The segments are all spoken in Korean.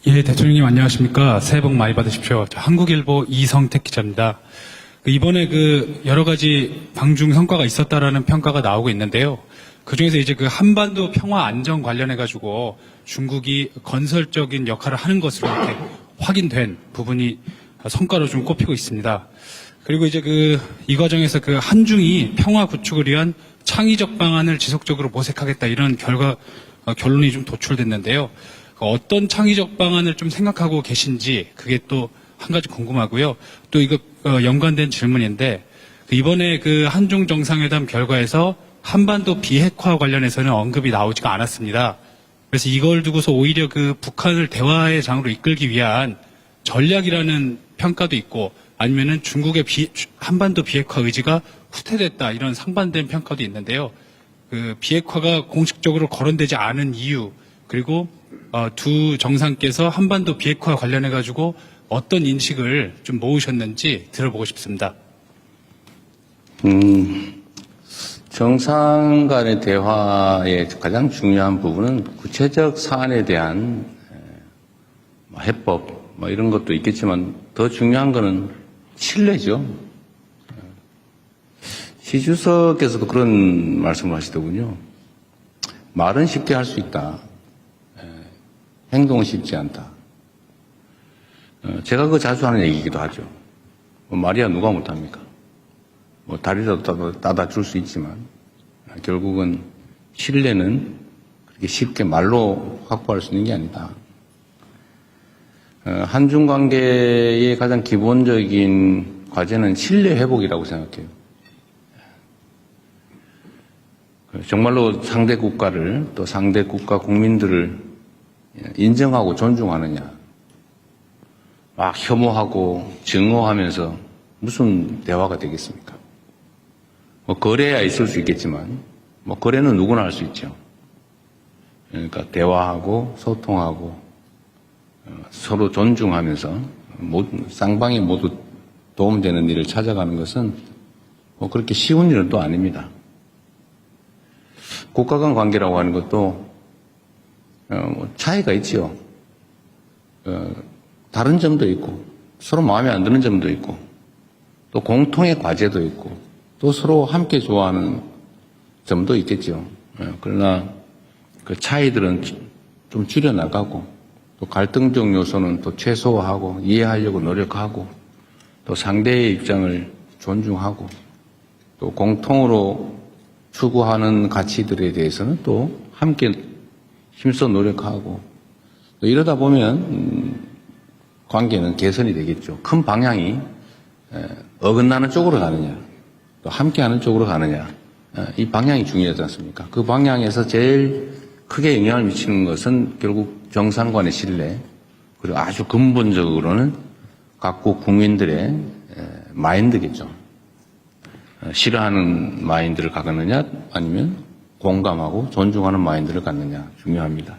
예, 대통령님 안녕하십니까. 새해 복 많이 받으십시오. 한국일보 이성택 기자입니다. 이번에 여러 가지 방중 성과가 있었다라는 평가가 나오고 있는데요. 그중에서 이제 한반도 평화 안정 관련해가지고 중국이 건설적인 역할을 하는 것으로 이렇게 확인된 부분이 성과로 좀 꼽히고 있습니다. 그리고 이제 이 과정에서 한중이 평화 구축을 위한 창의적 방안을 지속적으로 모색하겠다 이런 결론이 좀 도출됐는데요. 어떤 창의적 방안을 좀 생각하고 계신지 그게 또 한 가지 궁금하고요. 또 이거 연관된 질문인데 이번에 한중 정상회담 결과에서 한반도 비핵화 관련해서는 언급이 나오지가 않았습니다. 그래서 이걸 두고서 오히려 북한을 대화의 장으로 이끌기 위한 전략이라는 평가도 있고 아니면은 중국의 한반도 비핵화 의지가 후퇴됐다 이런 상반된 평가도 있는데요. 비핵화가 공식적으로 거론되지 않은 이유 그리고 두 정상께서 한반도 비핵화 관련해 가지고 어떤 인식을 좀 모으셨는지 들어보고 싶습니다. 정상 간의 대화의 가장 중요한 부분은 구체적 사안에 대한 해법 이런 것도 있겠지만 더 중요한 것은 신뢰죠. 시 주석께서도 그런 말씀을 하시더군요. 말은 쉽게 할 수 있다. 행동은 쉽지 않다. 제가 그거 자주 하는 얘기이기도 하죠. 말이야 누가 못합니까? 다리라도 따다 줄 수 있지만 결국은 신뢰는 그렇게 쉽게 말로 확보할 수 있는 게 아니다. 한중 관계의 가장 기본적인 과제는 신뢰 회복이라고 생각해요. 정말로 상대 국가를 또 상대 국가 국민들을 인정하고 존중하느냐. 막 혐오하고 증오하면서 무슨 대화가 되겠습니까? 거래야 있을 수 있겠지만 거래는 누구나 할 수 있죠. 그러니까 대화하고 소통하고 서로 존중하면서 쌍방이 모두 도움되는 일을 찾아가는 것은 그렇게 쉬운 일은 또 아닙니다. 국가 간 관계라고 하는 것도 차이가 있지요. 다른 점도 있고 서로 마음에 안 드는 점도 있고 또 공통의 과제도 있고 또 서로 함께 좋아하는 점도 있겠죠. 그러나 그 차이들은 좀 줄여나가고 또 갈등적 요소는 또 최소화하고 이해하려고 노력하고 또 상대의 입장을 존중하고 또 공통으로 추구하는 가치들에 대해서는 또 함께 힘써 노력하고 또 이러다 보면 관계는 개선이 되겠죠. 큰 방향이 어긋나는 쪽으로 가느냐 또 함께하는 쪽으로 가느냐 이 방향이 중요하지 않습니까? 그 방향에서 제일 크게 영향을 미치는 것은 결국 정상 간의 신뢰 그리고 아주 근본적으로는 각국 국민들의 마인드겠죠. 싫어하는 마인드를 갖느냐 아니면 공감하고 존중하는 마인드를 갖느냐 중요합니다.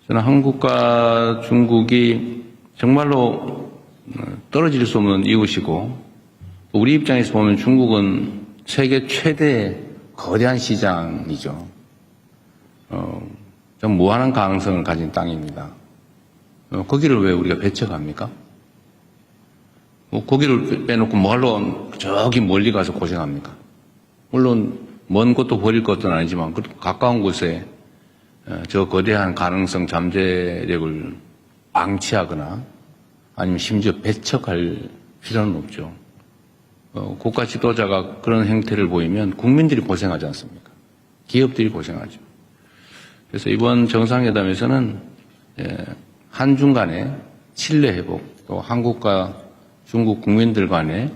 저는 한국과 중국이 정말로 떨어질 수 없는 이웃이고 우리 입장에서 보면 중국은 세계 최대 거대한 시장이죠. 좀 무한한 가능성을 가진 땅입니다. 거기를 왜 우리가 배척합니까? 거기를 빼놓고 뭐하러 저기 멀리 가서 고생합니까? 물론 먼 곳도 버릴 것은 아니지만 가까운 곳에 저 거대한 가능성 잠재력을 방치하거나 아니면 심지어 배척할 필요는 없죠. 국가 지도자가 그런 행태를 보이면 국민들이 고생하지 않습니까? 기업들이 고생하죠. 그래서 이번 정상회담에서는 한중 간의 신뢰 회복, 또 한국과 중국 국민들 간의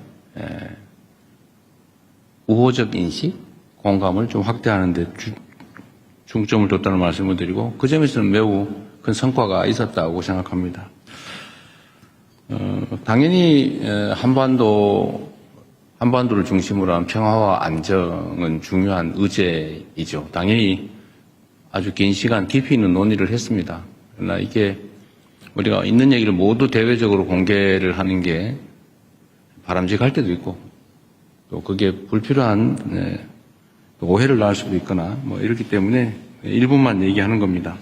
우호적 인식, 공감을 좀 확대하는 데 중점을 뒀다는 말씀을 드리고 그 점에서는 매우 큰 성과가 있었다고 생각합니다. 당연히 한반도를 중심으로 한 평화와 안정은 중요한 의제이죠. 당연히 아주 긴 시간 깊이 있는 논의를 했습니다. 그러나 이게 우리가 있는 얘기를 모두 대외적으로 공개를 하는 게 바람직할 때도 있고 또 그게 불필요한 오해를 낳을 수도 있거나 이렇기 때문에 일부만 얘기하는 겁니다.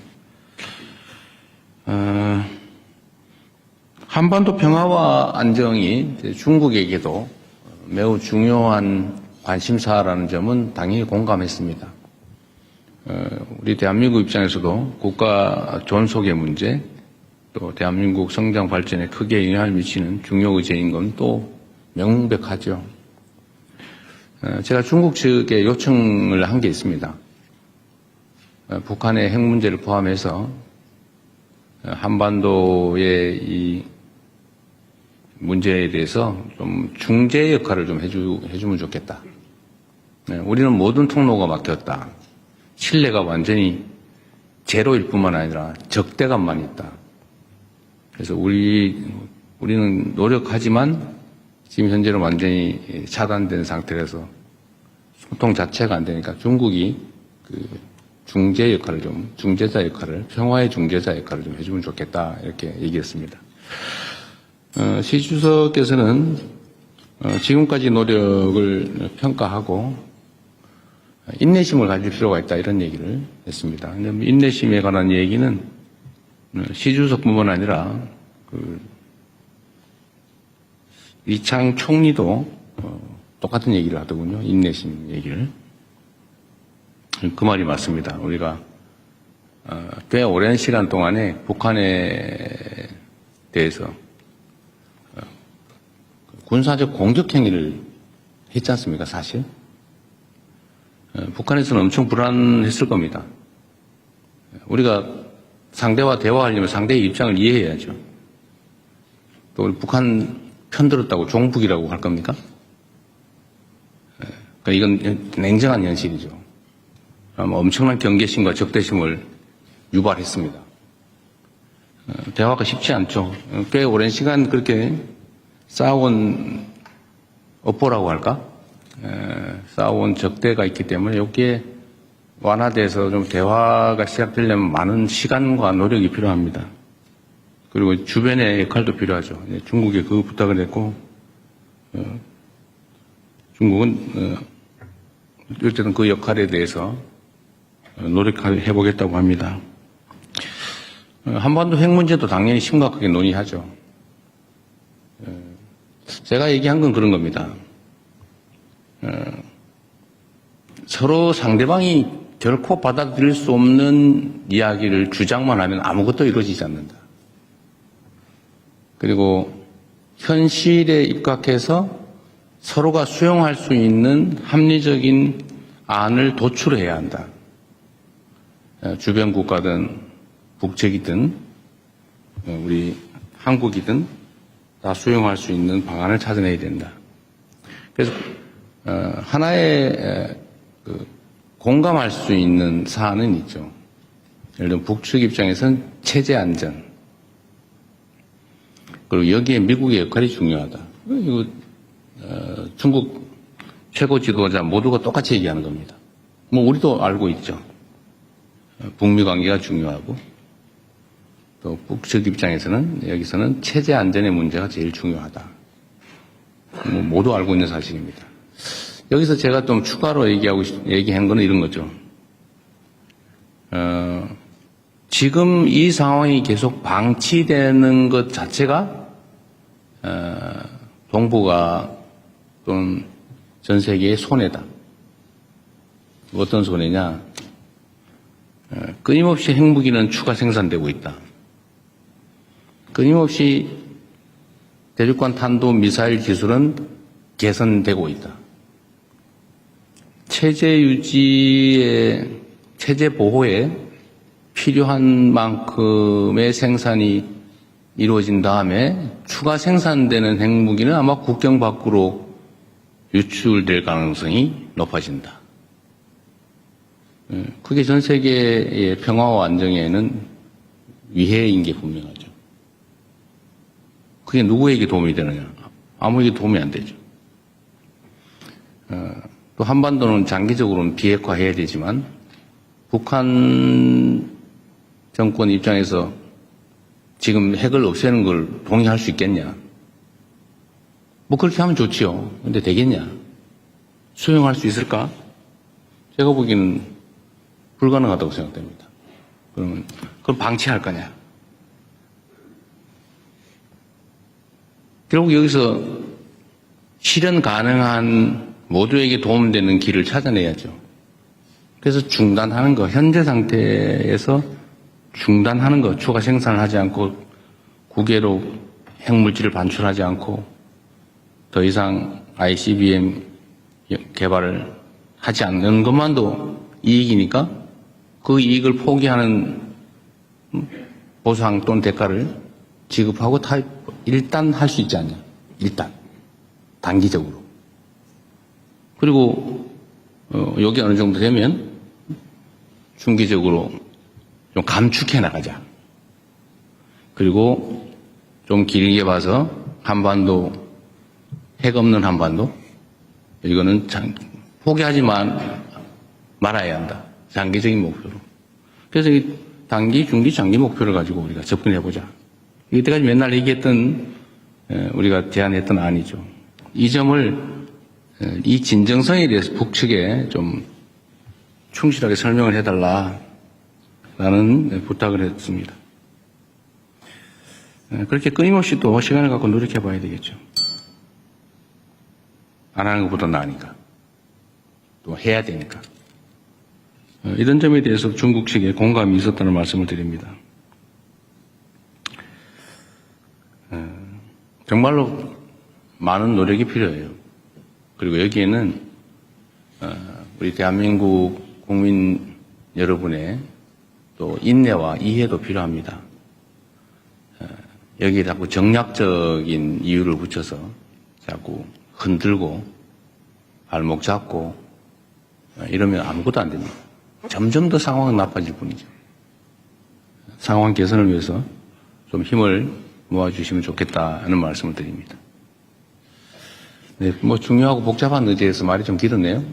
한반도 평화와 안정이 이제 중국에게도 매우 중요한 관심사라는 점은 당연히 공감했습니다. 우리 대한민국 입장에서도 국가 존속의 문제, 또 대한민국 성장 발전에 크게 영향을 미치는 중요 의제인 건 또 명백하죠. 제가 중국 측에 요청을 한 게 있습니다. 북한의 핵 문제를 포함해서 한반도의 이 문제에 대해서 좀 중재 역할을 좀 해주면 좋겠다. 우리는 모든 통로가 막혔다. 신뢰가 완전히 제로일 뿐만 아니라 적대감만 있다. 그래서 우리는 노력하지만 지금 현재는 완전히 차단된 상태라서 소통 자체가 안 되니까 중국이 그 중재자 역할을, 평화의 중재자 역할을 좀 해주면 좋겠다. 이렇게 얘기했습니다. 시 주석께서는 지금까지 노력을 평가하고 인내심을 가질 필요가 있다 이런 얘기를 했습니다. 인내심에 관한 얘기는 시 주석뿐만 아니라 이창 총리도 똑같은 얘기를 하더군요. 인내심 얘기를. 그 말이 맞습니다. 우리가 꽤 오랜 시간 동안에 북한에 대해서 군사적 공격 행위를 했지 않습니까, 사실? 북한에서는 엄청 불안했을 겁니다. 우리가 상대와 대화하려면 상대의 입장을 이해해야죠. 또 우리 북한 편들었다고 종북이라고 할 겁니까? 그러니까 이건 냉정한 현실이죠. 엄청난 경계심과 적대심을 유발했습니다. 대화가 쉽지 않죠. 꽤 오랜 시간 그렇게 싸워온 업보라고 할까? 싸워온 적대가 있기 때문에 여기에 완화돼서 좀 대화가 시작되려면 많은 시간과 노력이 필요합니다. 그리고 주변의 역할도 필요하죠. 중국에 그 부탁을 했고, 중국은 어쨌든 그 역할에 대해서 노력해보겠다고 합니다. 한반도 핵 문제도 당연히 심각하게 논의하죠. 제가 얘기한 건 그런 겁니다. 서로 상대방이 결코 받아들일 수 없는 이야기를 주장만 하면 아무것도 이루어지지 않는다. 그리고 현실에 입각해서 서로가 수용할 수 있는 합리적인 안을 도출해야 한다. 주변 국가든 북측이든 우리 한국이든 다 수용할 수 있는 방안을 찾아내야 된다. 그래서 하나의 공감할 수 있는 사안은 있죠. 예를 들면 북측 입장에서는 체제 안전, 그리고 여기에 미국의 역할이 중요하다. 이거 중국 최고 지도자 모두가 똑같이 얘기하는 겁니다. 뭐 우리도 알고 있죠. 북미 관계가 중요하고 또 북측 입장에서는 여기서는 체제 안전의 문제가 제일 중요하다. 뭐 모두 알고 있는 사실입니다. 여기서 제가 좀 추가로 얘기한 거는 이런 거죠. 지금 이 상황이 계속 방치되는 것 자체가 동북아 또는 전 세계의 손해다. 어떤 손해냐? 끊임없이 핵무기는 추가 생산되고 있다. 끊임없이 대륙간 탄도 미사일 기술은 개선되고 있다. 체제 유지에, 체제 보호에 필요한 만큼의 생산이 이루어진 다음에 추가 생산되는 핵무기는 아마 국경 밖으로 유출될 가능성이 높아진다. 그게 전 세계의 평화와 안정에는 위해인 게 분명하죠. 그게 누구에게 도움이 되느냐? 아무에게 도움이 안 되죠. 또 한반도는 장기적으로는 비핵화해야 되지만 북한 정권 입장에서 지금 핵을 없애는 걸 동의할 수 있겠냐? 뭐 그렇게 하면 좋지요. 근데 되겠냐? 수용할 수 있을까? 제가 보기에는 불가능하다고 생각됩니다. 그럼 방치할 거냐? 결국 여기서 실현 가능한 모두에게 도움되는 길을 찾아내야죠. 그래서 중단하는 거, 현재 상태에서 중단하는 거, 추가 생산을 하지 않고 국외로 핵물질을 반출하지 않고 더 이상 ICBM 개발을 하지 않는 것만도 이익이니까 그 이익을 포기하는 보상 또는 대가를 지급하고 일단 할 수 있지 않냐. 일단. 단기적으로. 그리고 여기 어느 정도 되면 중기적으로 좀 감축해 나가자. 그리고 좀 길게 봐서 한반도, 핵 없는 한반도, 이거는 포기하지만 말아야 한다. 장기적인 목표로. 그래서 이 단기, 중기, 장기 목표를 가지고 우리가 접근해보자. 이때까지 맨날 얘기했던, 우리가 제안했던 안이죠. 이 점을, 이 진정성에 대해서 북측에 좀 충실하게 설명을 해달라라는 부탁을 했습니다. 그렇게 끊임없이 또 시간을 갖고 노력해봐야 되겠죠. 안 하는 것보다 나으니까. 또 해야 되니까. 이런 점에 대해서 중국 측에 공감이 있었다는 말씀을 드립니다. 정말로 많은 노력이 필요해요. 그리고 여기에는 우리 대한민국 국민 여러분의 또 인내와 이해도 필요합니다. 여기에 자꾸 정략적인 이유를 붙여서 자꾸 흔들고 발목 잡고 이러면 아무것도 안 됩니다. 점점 더 상황은 나빠질 뿐이죠. 상황 개선을 위해서 좀 힘을 모아주시면 좋겠다는 말씀을 드립니다. 네, 뭐 중요하고 복잡한 의제에서 말이 좀 길었네요.